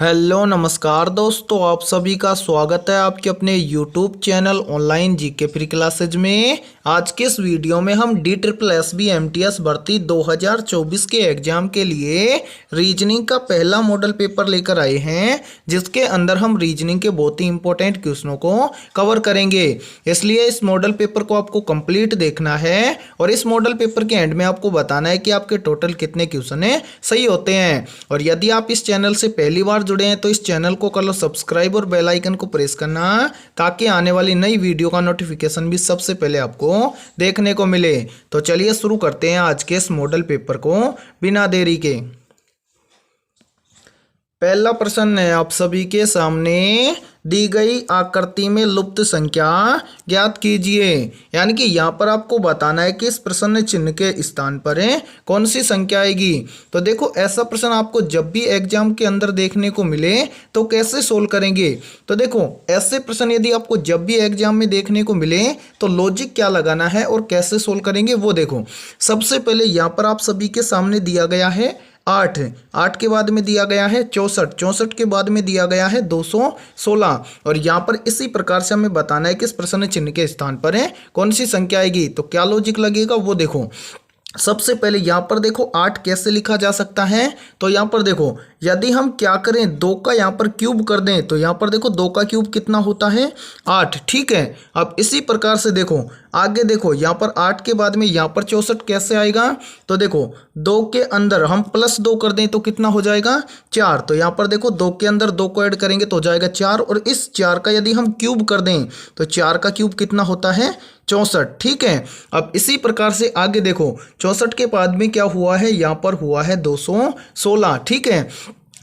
Hello नमस्कार दोस्तों, आप सभी का स्वागत है आपके अपने YouTube channel online GK free classes में। आज के इस वीडियो में हम DSSB MTS भर्ती 2024 के एग्जाम के लिए रीजनिंग का पहला मॉडल पेपर लेकर आए हैं, जिसके अंदर हम रीजनिंग के बहुत ही इंपॉर्टेंट क्वेश्चनों को कवर करेंगे। इसलिए इस मॉडल पेपर को आपको कंप्लीट देखना है और इस मॉडल पेपर के एंड में आपको बताना है कि आपके टोटल कितने क्वेश्चन सही होते हैं। और यदि आप इस चैनल से पहली बार जुड़े हैं तो इस चैनल को कर लो सब्सक्राइब और बेल आइकन को प्रेस करना, ताकि आने वाली नई वीडियो का नोटिफिकेशन भी सबसे पहले आपको देखने को मिले। तो चलिए शुरू करते हैं आज के इस मॉडल पेपर को बिना देरी के। पहला प्रश्न है आप सभी के सामने, दी गई आकृति में लुप्त संख्या ज्ञात कीजिए। यानी कि यहाँ पर आपको बताना है कि इस प्रश्न चिन्ह के स्थान पर कौन सी संख्या आएगी। तो देखो, ऐसा प्रश्न आपको जब भी एग्जाम के अंदर देखने को मिले तो कैसे सोल्व करेंगे। तो देखो, ऐसे प्रश्न यदि आपको जब भी एग्जाम में देखने को मिले तो लॉजिक क्या लगाना है और कैसे सोल्व करेंगे वो देखो। सबसे पहले यहाँ पर आप सभी के सामने दिया गया है 8 के बाद में दिया गया है 64 के बाद में दिया गया है 216। और यहाँ पर इसी प्रकार से हमें बताना है कि इस प्रश्न चिन्ह के स्थान पर कौन सी संख्या आएगी। तो क्या लॉजिक लगेगा वो देखो। सबसे पहले यहाँ पर देखो 8 कैसे लिखा जा सकता है। तो यहाँ पर देखो, यदि हम क्या करें, 2 का यहाँ पर क्यूब कर दें तो यहाँ पर देखो 2 का क्यूब कितना होता है 8। ठीक है, अब इसी प्रकार से देखो आगे देखो, यहाँ पर 8 के बाद में यहाँ पर 64 कैसे आएगा। तो देखो 2 के अंदर हम +2 कर दें तो कितना हो जाएगा 4। तो यहाँ पर देखो 2 के अंदर 2 को ऐड करेंगे तो हो जाएगा 4, और इस 4 का यदि हम क्यूब कर दें तो 4 का क्यूब कितना होता है 64। ठीक है, अब इसी प्रकार से आगे देखो 64 के बाद में क्या हुआ है, यहाँ पर हुआ है 216। ठीक है,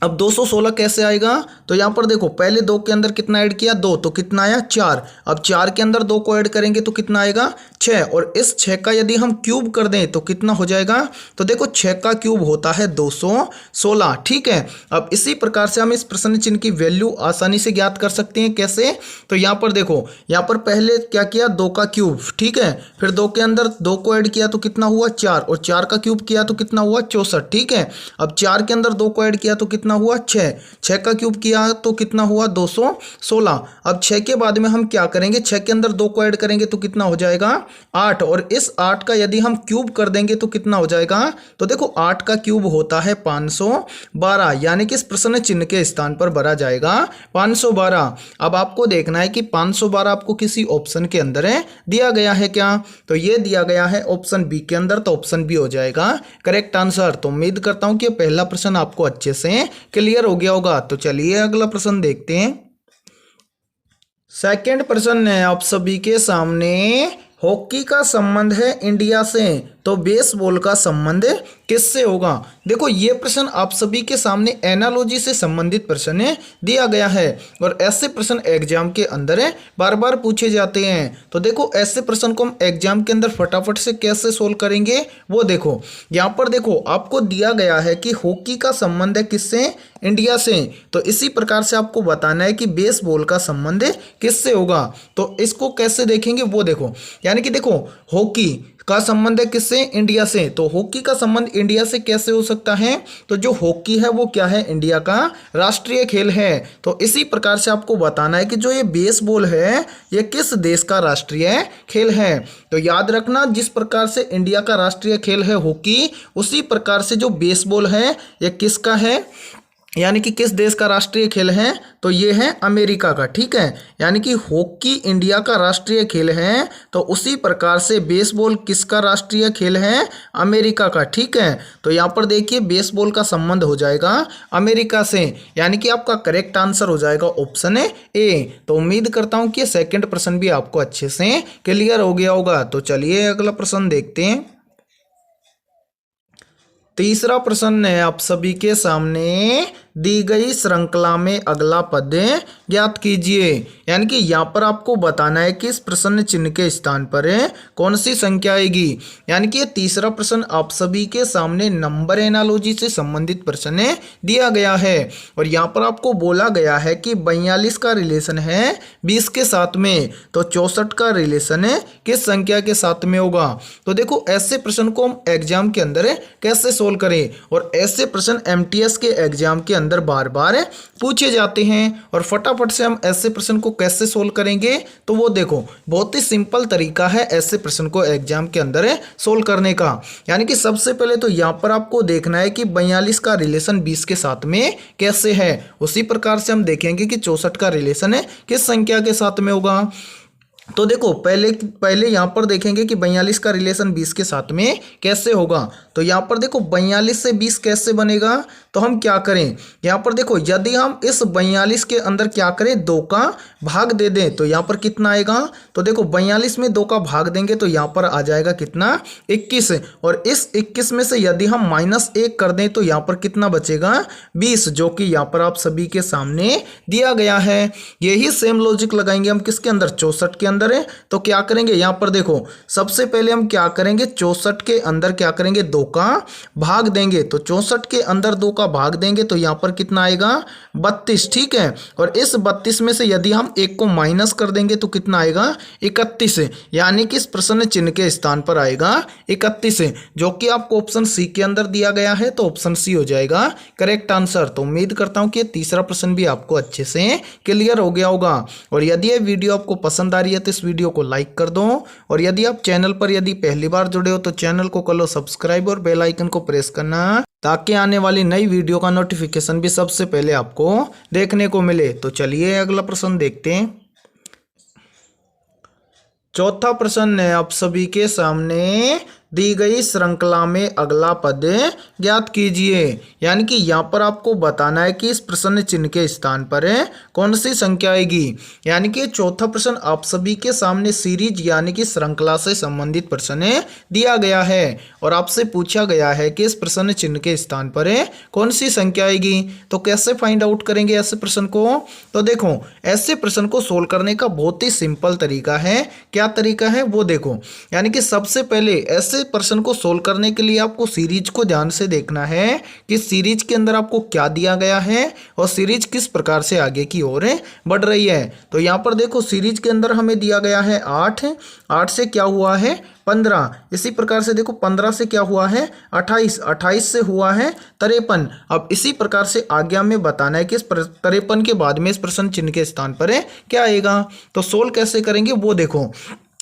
अब 216 कैसे आएगा। तो यहाँ पर देखो पहले 2 के अंदर कितना ऐड किया 2, तो कितना आया 4। अब 4 के अंदर 2 को ऐड करेंगे तो कितना आएगा 6, और इस 6 का यदि हम क्यूब कर दें तो कितना हो जाएगा। तो देखो 6 का क्यूब होता है 216। ठीक है, अब इसी प्रकार से हम इस प्रश्न चिन्ह की वैल्यू आसानी से ज्ञात कर सकते हैं। कैसे, तो यहाँ पर देखो, यहाँ पर पहले क्या किया 2 का क्यूब। ठीक है, फिर 2 के अंदर 2 को ऐड किया तो कितना हुआ 4, और 4 का क्यूब किया तो कितना हुआ 64। ठीक है, अब 4 के अंदर 2 को ऐड किया तो कितना हुआ 6 का क्यूब किया तो कितना हुआ 216। अब 6 के बाद में हम क्या करेंगे, 6 के अंदर 2 को ऐड करेंगे तो कितना हो जाएगा 8, और इस 8 का यदि हम क्यूब कर देंगे तो कितना हो जाएगा। तो देखो 8 का क्यूब होता है 512, यानी कि इस प्रश्न चिन्ह के स्थान पर भरा जाएगा 512। अब आपको देखना है कि 512 आपको किसी ऑप्शन के अंदर दिया गया है क्या। तो ये दिया गया है ऑप्शन बी के अंदर, तो ऑप्शन बी हो जाएगा करेक्ट आंसर। तो उम्मीद करता हूं कि पहला प्रश्न आपको अच्छे से क्लियर हो गया होगा। तो चलिए अगला प्रश्न देखते हैं। सेकंड प्रश्न है आप सभी के सामने, हॉकी का संबंध है इंडिया से, तो बेसबॉल का संबंध किससे होगा। देखो, ये प्रश्न आप सभी के सामने एनालॉजी से संबंधित प्रश्न दिया गया है, और ऐसे प्रश्न एग्जाम के अंदर बार बार पूछे जाते हैं। तो देखो, ऐसे प्रश्न को हम एग्जाम के अंदर फटाफट से कैसे सोल्व करेंगे वो देखो। यहाँ पर देखो आपको दिया गया है कि हॉकी का संबंध है किससे, इंडिया से। तो इसी प्रकार से आपको बताना है कि बेसबॉल का संबंध किससे होगा। तो इसको कैसे देखेंगे वो देखो। यानी कि देखो, हॉकी का संबंध है किससे, इंडिया से। तो हॉकी का संबंध इंडिया से कैसे हो सकता है। तो जो हॉकी है वो क्या है, इंडिया का राष्ट्रीय खेल है। तो इसी प्रकार से आपको बताना है कि जो ये बेसबॉल है ये किस देश का राष्ट्रीय खेल है। तो याद रखना, जिस प्रकार से इंडिया का राष्ट्रीय खेल है हॉकी, उसी प्रकार से जो बेसबॉल है ये किसका है, यानी कि किस देश का राष्ट्रीय खेल है। तो ये है अमेरिका का। ठीक है, यानी कि हॉकी इंडिया का राष्ट्रीय खेल है, तो उसी प्रकार से बेसबॉल किसका राष्ट्रीय खेल है, अमेरिका का। ठीक है, तो यहाँ पर देखिए बेसबॉल का संबंध हो जाएगा अमेरिका से, यानी कि आपका करेक्ट आंसर हो जाएगा ऑप्शन ए। तो उम्मीद करता हूँ कि सेकंड प्रश्न भी आपको अच्छे से क्लियर हो गया होगा। तो चलिए अगला प्रश्न देखते हैं। तीसरा प्रश्न है आप सभी के सामने, दी गई श्रृंखला में अगला पद ज्ञात कीजिए। यानी कि यहाँ पर आपको बताना है कि इस प्रश्न चिन्ह के स्थान पर कौन सी संख्या आएगी। यानी कि ये तीसरा प्रश्न आप सभी के सामने नंबर एनालॉजी से संबंधित प्रश्न दिया गया है, और यहाँ पर आपको बोला गया है कि 42 का रिलेशन है 20 के साथ में, तो 64 का रिलेशन किस संख्या के साथ में होगा। तो देखो, ऐसे प्रश्न को हम एग्जाम के अंदर कैसे सोल्व करें, और ऐसे प्रश्न MTS के एग्जाम के अंदर बार बार पूछे जाते हैं। और फटाफट से हम ऐसे प्रश्न को कैसे सोल्व करेंगे, तो वो देखो बहुत ही सिंपल तरीका है ऐसे प्रश्न को एग्जाम के अंदर सोल्व करने का। यानी कि सबसे पहले तो यहाँ पर आपको देखना है कि 42 का रिलेशन 20 के साथ में कैसे है। उसी प्रकार से हम देखेंगे कि 64 का रिलेशन है किस संख्या के साथ में होगा। तो देखो पहले यहाँ पर देखेंगे कि 42 का रिलेशन 20 के साथ में कैसे होगा। तो यहाँ पर देखो 42 से 20 कैसे बनेगा, तो हम क्या करें, यहाँ पर देखो यदि हम इस 42 के अंदर क्या करें 2 का भाग दे दें तो यहाँ पर कितना आएगा। तो देखो 42 में 2 का भाग देंगे तो यहाँ पर आ जाएगा कितना 21। और इस 21 में से यदि हम -1 कर दें तो यहाँ पर कितना बचेगा 20, जो कि यहाँ पर आप सभी के सामने दिया गया है। यही सेम लॉजिक लगाएंगे हम किसके अंदर 64 के अंदर है। तो क्या करेंगे यहाँ पर देखो सबसे पहले हम क्या करेंगे 64 के अंदर क्या करेंगे 2 का भाग देंगे। तो 64 के अंदर 2 का भाग देंगे तो यहाँ पर कितना आएगा 32, ठीक है। और इस 32 में से यदि हम 1 को माइनस कर देंगे तो कितना आएगा 31, यानी कि इस प्रश्न चिन्ह के स्थान पर आएगा 31, जो कि आपको ऑप्शन सी के अंदर दिया गया है। तो ऑप्शन सी हो जाएगा करेक्ट आंसर। तो उम्मीद करता हूं कि तीसरा प्रश्न भी आपको अच्छे से क्लियर हो गया होगा। और यदि ये वीडियो आपको पसंद आ रही है तो इस वीडियो को लाइक कर दो। और यदि आप चैनल पर यदि पहली बार जुड़े हो तो चैनल को कर लो सब्सक्राइब और बेल आइकन को प्रेस करना, ताकि आने वाली नई वीडियो का नोटिफिकेशन भी सबसे पहले आपको देखने को मिले। तो चलिए अगला प्रश्न देखते हैं। चौथा प्रश्न है आप सभी के सामने, दी गई श्रृंखला में अगला पद ज्ञात कीजिए। यानी कि यहाँ पर आपको बताना है कि इस प्रश्न चिन्ह के स्थान पर कौन सी संख्या आएगी। यानी कि चौथा प्रश्न आप सभी के सामने सीरीज यानी कि श्रृंखला से संबंधित प्रश्न दिया गया है और आपसे पूछा गया है कि इस प्रश्न चिन्ह के स्थान पर कौन सी संख्या आएगी। तो कैसे फाइंड आउट करेंगे ऐसे प्रश्न को, तो देखो ऐसे प्रश्न को सोल्व करने का बहुत ही सिंपल तरीका है। क्या तरीका है वो देखो, यानी कि सबसे पहले ऐसे प्रश्न को सोल्व करने के लिए आपको सीरीज को ध्यान से देखना है कि सीरीज के अंदर आपको क्या दिया गया है और सीरीज किस प्रकार से आगे की ओर बढ़ रही है। तो यहाँ पर देखो सीरीज के अंदर हमें दिया गया है 8 से क्या हुआ है 15। इसी प्रकार से देखो 15 से क्या हुआ है 28 से हुआ है 53। अब इसी प्रकार से आगे हमें बताना है कि इस 53 के बाद में इस प्रश्न चिन्ह के स्थान पर क्या आएगा। तो सोल्व कैसे करेंगे वो देखो,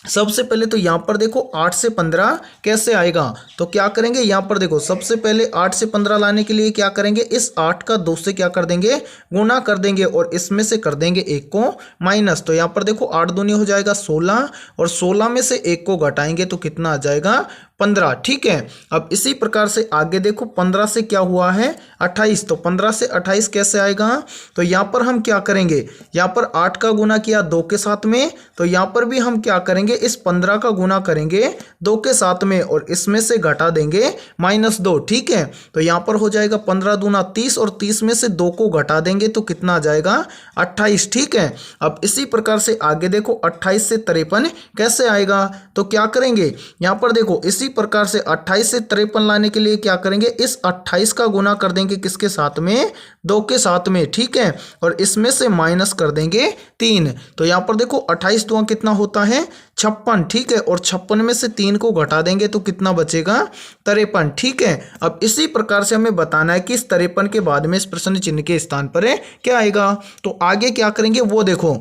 सबसे पहले तो यहाँ पर देखो 8 से 15 कैसे आएगा। तो क्या करेंगे यहाँ पर देखो सबसे पहले 8 से 15 लाने के लिए क्या करेंगे, इस 8 का 2 से क्या कर देंगे गुना कर देंगे और इसमें से कर देंगे 1 को माइनस। तो यहाँ पर देखो 8 दूनी हो जाएगा 16 और 16 में से 1 को घटाएंगे तो कितना आ जाएगा 15, ठीक है। अब इसी प्रकार से आगे देखो 15 से क्या हुआ है 28। तो 15 से 28 कैसे आएगा, तो यहाँ पर हम क्या करेंगे, यहाँ पर 8 का गुना किया 2 के साथ में, तो यहाँ पर भी हम क्या करेंगे इस 15 का गुना करेंगे 2 के साथ में और इसमें से घटा देंगे -2, ठीक है। तो यहाँ पर हो जाएगा 15 दूना 30 और 30 में से 2 को घटा देंगे तो कितना आ जाएगा 28, ठीक है। अब इसी प्रकार से आगे देखो 28 से 53 कैसे आएगा। तो क्या करेंगे यहाँ पर देखो इसी प्रकार से 28 से 53 लाने के लिए क्या करेंगे, इस 28 का गुना कर देंगे किसके साथ में 2 के साथ में, ठीक है। और इसमें से माइनस कर देंगे 3। तो यहाँ पर देखो 28 दूना कितना होता है 56, ठीक है। और 56 में से 3 को घटा देंगे तो कितना बचेगा 53, ठीक है। अब इसी प्रकार से हमें बताना है कि इस 53 के बाद में इस प्रश्न चिन्ह के स्थान पर क्या आएगा। तो आगे क्या करेंगे वो देखो,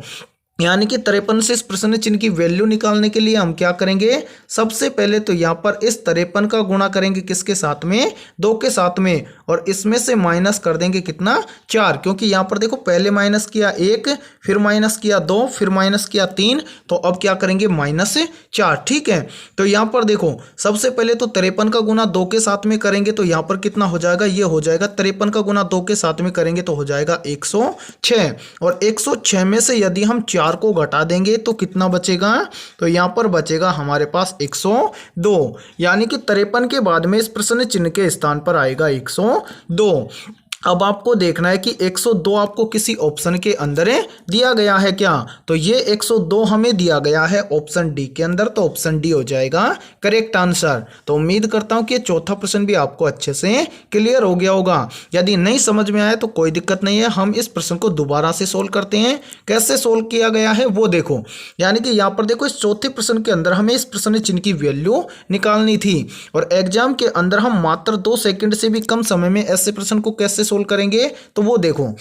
यानी कि 53 से इस प्रश्न चिन्ह की वैल्यू निकालने के लिए हम क्या करेंगे, सबसे पहले तो यहाँ पर इस 53 का गुणा करेंगे किसके साथ में 2 के साथ में और इसमें से माइनस कर देंगे कितना 4, क्योंकि यहाँ पर देखो पहले माइनस किया 1 फिर माइनस किया 2 फिर माइनस किया 3, तो अब क्या करेंगे -4, ठीक है। तो यहाँ पर देखो सबसे पहले तो 53 का गुना 2 के साथ में करेंगे तो यहाँ पर कितना हो जाएगा, ये हो जाएगा 53 का गुना 2 के साथ में करेंगे तो हो जाएगा 106 और 106 में से यदि हम 4 को घटा देंगे तो कितना बचेगा, तो यहाँ पर बचेगा हमारे पास 102, यानी कि 53 के बाद में इस प्रश्न चिन्ह के स्थान पर आएगा 102। अब आपको देखना है कि 102 आपको किसी ऑप्शन के अंदर दिया गया है क्या, तो ये 102 हमें दिया गया है ऑप्शन डी के अंदर, तो ऑप्शन डी हो जाएगा करेक्ट आंसर। तो उम्मीद करता हूं कि चौथा प्रश्न भी आपको अच्छे से क्लियर हो गया होगा। यदि नहीं समझ में आया तो कोई दिक्कत नहीं है, हम इस प्रश्न को दोबारा से सोल्व करते हैं। कैसे सोल्व किया गया है वो देखो, यानी कि यहाँ पर देखो इस चौथे प्रश्न के अंदर हमें इस प्रश्न चिन्ह की वैल्यू निकालनी थी और एग्जाम के अंदर हम मात्र 2 सेकंड से भी कम समय में ऐसे प्रश्न को कैसे सोल्व करेंगे तो वो देखो।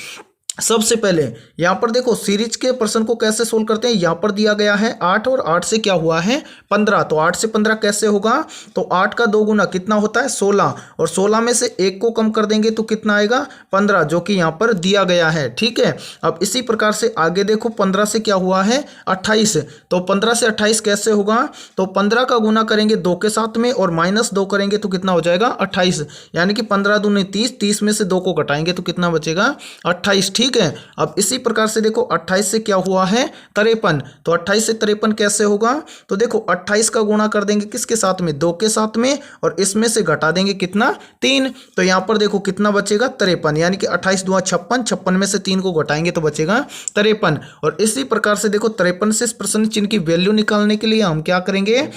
सबसे पहले यहाँ पर देखो सीरीज के प्रश्न को कैसे सोल्व करते हैं। यहाँ पर दिया गया है 8 और 8 से क्या हुआ है 15, तो 8 से 15 कैसे होगा, तो 8 का 2 गुना कितना होता है 16, और 16 में से 1 को कम कर देंगे तो कितना आएगा 15, जो कि यहाँ पर दिया गया है। ठीक है, अब इसी प्रकार से आगे देखो 15 से क्या हुआ है 28, तो 15 से 28 कैसे होगा, तो 15 का गुना करेंगे 2 के साथ में और -2 करेंगे तो कितना हो जाएगा 28, यानी कि 15 दूनी 30, 30 में से 2 को घटाएंगे तो कितना बचेगा 28। ठीक है, अब इसी प्रकार से देखो 28 से क्या हुआ है 53, तो 28 से 53 कैसे होगा, तो देखो 28 का गुणा कर देंगे किसके साथ में 2 के साथ में, और इसमें से घटा देंगे कितना 3, तो यहां पर देखो कितना बचेगा 53, यानी कि 28 दूना 56, 56 में से 3 को घटाएंगे तो बचेगा 53। और इसी प्रकार से देखो 53 से इस प्रश्न चिन्ह की वैल्यू निकालने के लिए हम क्या करेंगे,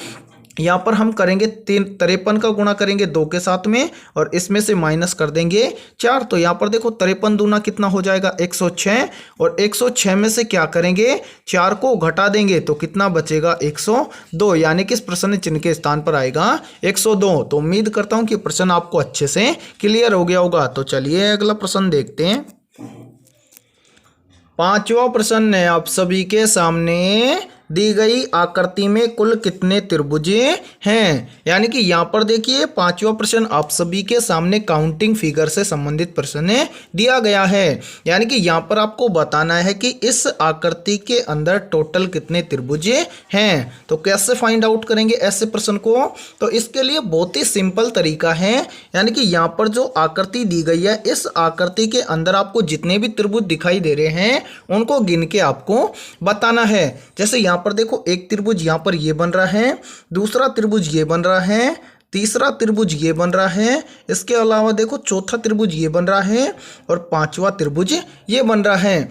यहाँ पर हम करेंगे 53 का गुणा करेंगे 2 के साथ में और इसमें से माइनस कर देंगे 4, तो यहाँ पर देखो 53 दूना कितना हो जाएगा 106, और 106 में से क्या करेंगे 4 को घटा देंगे तो कितना बचेगा 102, यानी कि इस प्रश्न चिन्ह के स्थान पर आएगा 102। तो उम्मीद करता हूँ कि प्रश्न आपको अच्छे से क्लियर हो गया होगा। तो चलिए अगला प्रश्न देखते हैं। 5वां प्रश्न है आप सभी के सामने, दी गई आकृति में कुल कितने त्रिभुज हैं। यानी कि यहाँ पर देखिए 5वां प्रश्न आप सभी के सामने काउंटिंग फिगर से संबंधित प्रश्न दिया गया है। यानी कि यहाँ पर आपको बताना है कि इस आकृति के अंदर टोटल कितने त्रिभुज हैं। तो कैसे फाइंड आउट करेंगे ऐसे प्रश्न को, तो इसके लिए बहुत ही सिंपल तरीका है। यानी कि यहाँ पर जो आकृति दी गई है, इस आकृति के अंदर आपको जितने भी त्रिभुज दिखाई दे रहे हैं उनको गिन के आपको बताना है। जैसे यहाँ पर देखो एक त्रिभुज यहाँ पर ये बन रहा है, दूसरा त्रिभुज ये बन रहा है, तीसरा त्रिभुज ये बन रहा है, इसके अलावा देखो चौथा त्रिभुज ये बन रहा है और पांचवा त्रिभुज ये बन रहा है।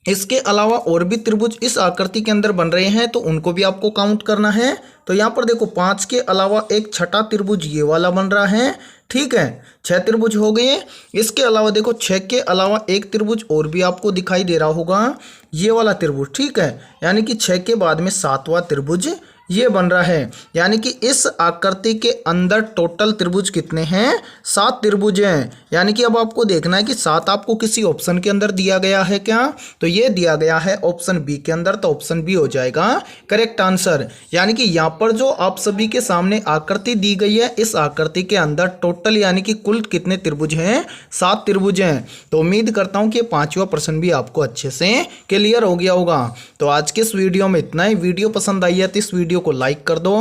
इसके अलावा और भी त्रिभुज इस आकृति के अंदर बन रहे हैं तो उनको भी आपको काउंट करना है। तो यहाँ पर देखो 5 के अलावा एक छठा त्रिभुज ये वाला बन रहा है। ठीक है, 6 त्रिभुज हो गए। इसके अलावा देखो 6 के अलावा एक त्रिभुज और भी आपको दिखाई दे रहा होगा, ये वाला त्रिभुज। ठीक है, यानी कि 6 के बाद में 7वां त्रिभुज ये बन रहा है। यानी कि इस आकृति के अंदर टोटल त्रिभुज कितने हैं 7 त्रिभुज हैं। यानी कि अब आपको देखना है कि 7 आपको किसी ऑप्शन के अंदर दिया गया है क्या, तो ये दिया गया है ऑप्शन बी के अंदर, तो ऑप्शन बी हो जाएगा करेक्ट आंसर। यानी कि यहाँ पर जो आप सभी के सामने आकृति दी गई है, इस आकृति के अंदर टोटल यानी कि कुल कितने त्रिभुज हैं 7 त्रिभुज हैं। तो उम्मीद करता हूँ कि 5वां प्रश्न भी आपको अच्छे से क्लियर हो गया होगा। तो आज के इस वीडियो में इतना ही। वीडियो पसंद आई है तो इस वीडियो को लाइक कर दो,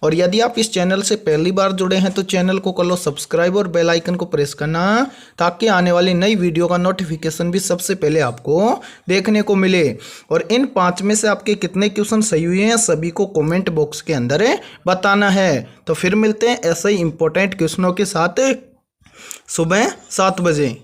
और यदि आप इस चैनल से पहली बार जुड़े हैं तो चैनल को कर लो सब्सक्राइब और बेल आइकन को प्रेस करना, ताकि आने वाली नई वीडियो का नोटिफिकेशन भी सबसे पहले आपको देखने को मिले। और इन 5 में से आपके कितने क्वेश्चन सही हुए हैं सभी को कमेंट बॉक्स के अंदर बताना है। तो फिर मिलते हैं ऐसे ही इंपॉर्टेंट क्वेश्चनों के साथ सुबह 7 बजे।